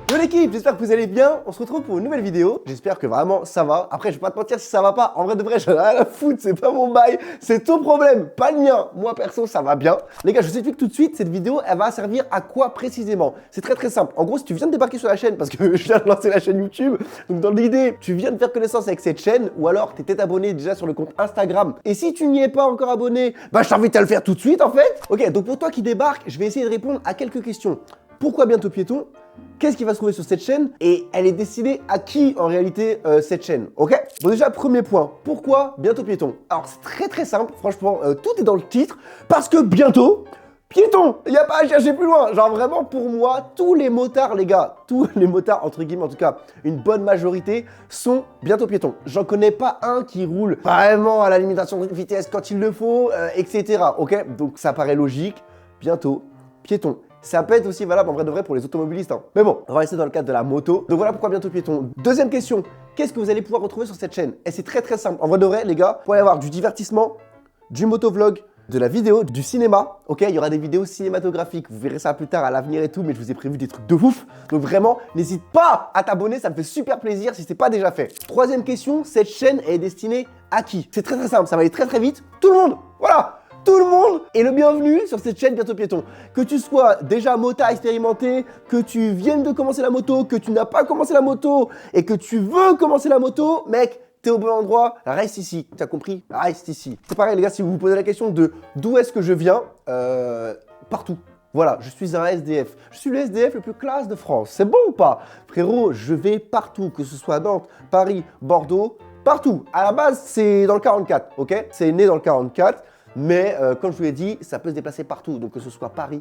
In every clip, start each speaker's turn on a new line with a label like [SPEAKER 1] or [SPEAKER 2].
[SPEAKER 1] Yo l'équipe, j'espère que vous allez bien. On se retrouve pour une nouvelle vidéo. J'espère que vraiment ça va. Après, je vais pas te mentir si ça va pas. En vrai de vrai, j'en ai rien à foutre. C'est pas mon bail. C'est ton problème, pas le mien. Moi perso, ça va bien. Les gars, je vous explique tout de suite. Cette vidéo, elle va servir à quoi précisément? C'est très simple. En gros, si tu viens de débarquer sur la chaîne, parce que je viens de lancer la chaîne YouTube, donc dans l'idée, tu viens de faire connaissance avec cette chaîne, ou alors tu étais abonné déjà sur le compte Instagram. Et si tu n'y es pas encore abonné, bah je t'invite à le faire tout de suite en fait. Ok, donc pour toi qui débarque, je vais essayer de répondre à quelques questions. Pourquoi Bientôt Piéton? Qu'est-ce qui va se trouver sur cette chaîne? Et elle est destinée à qui en réalité cette chaîne? Ok? Bon déjà, premier point, pourquoi Bientôt Piéton? Alors c'est très simple, franchement, tout est dans le titre, parce que bientôt, piéton, il n'y a pas à chercher plus loin. Genre vraiment pour moi, tous les motards les gars, tous les motards entre guillemets en tout cas, une bonne majorité sont bientôt piétons. J'en connais pas un qui roule vraiment à la limitation de vitesse quand il le faut, etc. Ok? Donc ça paraît logique, bientôt piéton. Ça peut être aussi valable en vrai de vrai pour les automobilistes. Hein. Mais bon, on va rester dans le cadre de la moto. Donc voilà pourquoi Bientôt Piéton. Deuxième question, qu'est-ce que vous allez pouvoir retrouver sur cette chaîne? Et c'est très simple. En vrai de vrai, les gars, vous allez avoir du divertissement, du motovlog, de la vidéo, du cinéma. Ok, il y aura des vidéos cinématographiques. Vous verrez ça plus tard à l'avenir et tout, mais je vous ai prévu des trucs de ouf. Donc vraiment, n'hésite pas à t'abonner, ça me fait super plaisir si c'est pas déjà fait. Troisième question, cette chaîne est destinée à qui? C'est très simple, ça va aller très vite. Tout le monde, voilà. Tout le monde est le bienvenu sur cette chaîne Bientôt Piéton. Que tu sois déjà motard expérimenté, que tu viennes de commencer la moto, que tu n'as pas commencé la moto et que tu veux commencer la moto, mec, t'es au bon endroit, reste ici. T'as compris? Reste ici. C'est pareil les gars, si vous vous posez la question de d'où est-ce que je viens, partout. Voilà, je suis un SDF. Je suis le SDF le plus classe de France. C'est bon ou pas? Frérot, je vais partout, que ce soit Nantes, Paris, Bordeaux, partout. À la base, c'est dans le 44, ok? C'est né dans le 44. Mais comme je vous l'ai dit, ça peut se déplacer partout. Donc que ce soit Paris,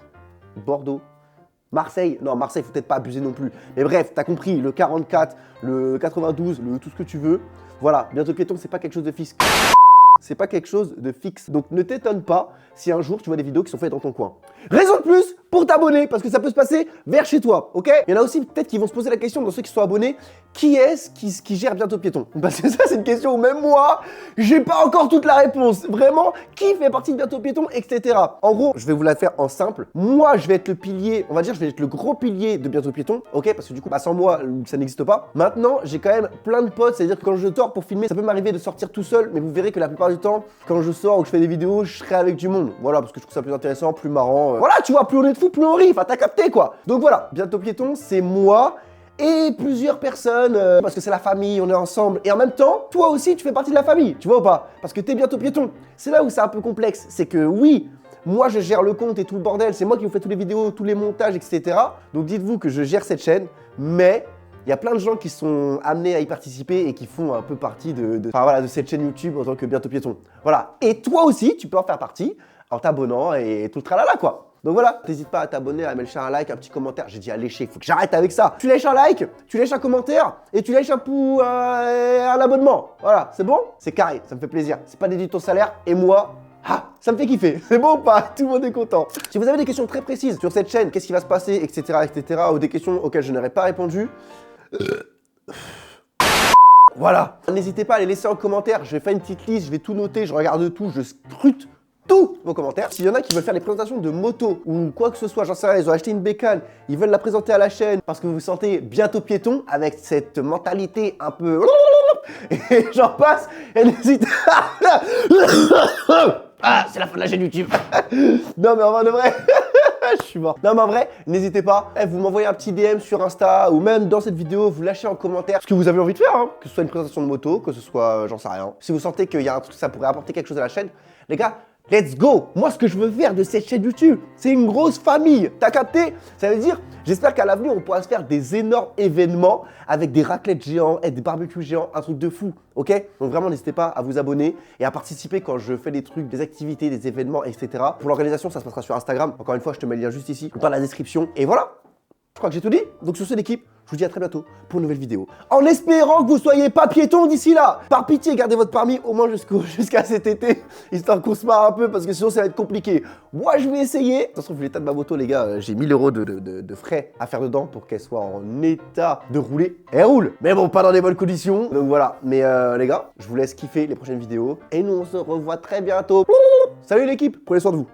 [SPEAKER 1] Bordeaux, Marseille. Non, Marseille, faut peut-être pas abuser non plus. Mais bref, t'as compris, le 44, le 92, le tout ce que tu veux. Voilà, Bientôt Piéton, c'est pas quelque chose de fixe. C'est pas quelque chose de fixe. Donc ne t'étonne pas si un jour tu vois des vidéos qui sont faites dans ton coin. Raison de plus pour t'abonner, parce que ça peut se passer vers chez toi, ok? Il y en a aussi peut-être qui vont se poser la question dans ceux qui sont abonnés, qui est-ce qui gère Bientôt Piéton? Parce que ça c'est une question où même moi, j'ai pas encore toute la réponse. Vraiment, qui fait partie de Bientôt Piéton, etc. En gros, je vais vous la faire en simple. Moi, je vais être le pilier, on va dire, je vais être le gros pilier de Bientôt Piéton, ok? Parce que du coup, bah, sans moi, ça n'existe pas. Maintenant, j'ai quand même plein de potes, c'est-à-dire que quand je sors pour filmer, ça peut m'arriver de sortir tout seul, mais vous verrez que la plupart du temps, quand je sors ou que je fais des vidéos, je serai avec du monde. Voilà, parce que je trouve ça plus intéressant, plus marrant. Voilà, tu vois, plus on est de fou, plus on rit. Enfin, t'as capté quoi. Donc voilà, Bientôt Piéton, c'est moi et plusieurs personnes, parce que c'est la famille, on est ensemble. Et en même temps, toi aussi, tu fais partie de la famille, tu vois ou pas? Parce que t'es Bientôt Piéton. C'est là où c'est un peu complexe. C'est que oui, moi, je gère le compte et tout le bordel. C'est moi qui vous fais toutes les vidéos, tous les montages, etc. Donc dites-vous que je gère cette chaîne, mais il y a plein de gens qui sont amenés à y participer et qui font un peu partie de cette chaîne YouTube en tant que Bientôt Piéton. Voilà. Et toi aussi, tu peux en faire partie en t'abonnant et tout le tralala quoi. Donc voilà, n'hésite pas à t'abonner, à mettre un like, un petit commentaire. J'ai dit à lécher, il faut que j'arrête avec ça. Tu lèches un like, tu lèches un commentaire et tu lèches un abonnement. Voilà, c'est bon? C'est carré, ça me fait plaisir. C'est pas déduit de ton salaire et moi, ça me fait kiffer. C'est bon ou pas? Tout le monde est content. Si vous avez des questions très précises sur cette chaîne, qu'est-ce qui va se passer, etc., ou des questions auxquelles je n'aurais pas répondu, voilà. N'hésitez pas à les laisser en commentaire. Je vais faire une petite liste, je vais tout noter, je regarde tout, je scrute tous vos commentaires. S'il y en a qui veulent faire des présentations de moto ou quoi que ce soit, j'en sais rien, ils ont acheté une bécane, ils veulent la présenter à la chaîne parce que vous vous sentez bientôt piéton avec cette mentalité un peu... Et j'en passe, et n'hésitez pas... Ah, c'est la fin de la chaîne YouTube. Non mais en vrai de vrai... Je suis mort. Non mais en vrai, n'hésitez pas, vous m'envoyez un petit DM sur Insta ou même dans cette vidéo, vous lâchez en commentaire ce que vous avez envie de faire, hein. Que ce soit une présentation de moto, que ce soit, j'en sais rien. Si vous sentez qu'il y a un truc, ça pourrait apporter quelque chose à la chaîne, les gars, let's go! Moi, ce que je veux faire de cette chaîne YouTube, c'est une grosse famille. T'as capté? Ça veut dire, j'espère qu'à l'avenir, on pourra se faire des énormes événements avec des raclettes géants et des barbecues géants, un truc de fou, ok? Donc vraiment, n'hésitez pas à vous abonner et à participer quand je fais des trucs, des activités, des événements, etc. Pour l'organisation, ça se passera sur Instagram. Encore une fois, je te mets le lien juste ici, dans la description. Et voilà, je crois que j'ai tout dit. Donc sur ce, l'équipe, je vous dis à très bientôt pour une nouvelle vidéo. En espérant que vous soyez pas piétons d'ici là. Par pitié, gardez votre permis au moins jusqu'à cet été, histoire qu'on se marre un peu, parce que sinon ça va être compliqué. Moi, je vais essayer. De toute façon, vu l'état de ma moto, les gars, j'ai 1000 € de frais à faire dedans pour qu'elle soit en état de rouler. Elle roule, mais bon, pas dans des bonnes conditions. Donc voilà. Mais les gars, je vous laisse kiffer les prochaines vidéos. Et nous, on se revoit très bientôt. Salut l'équipe, prenez soin de vous.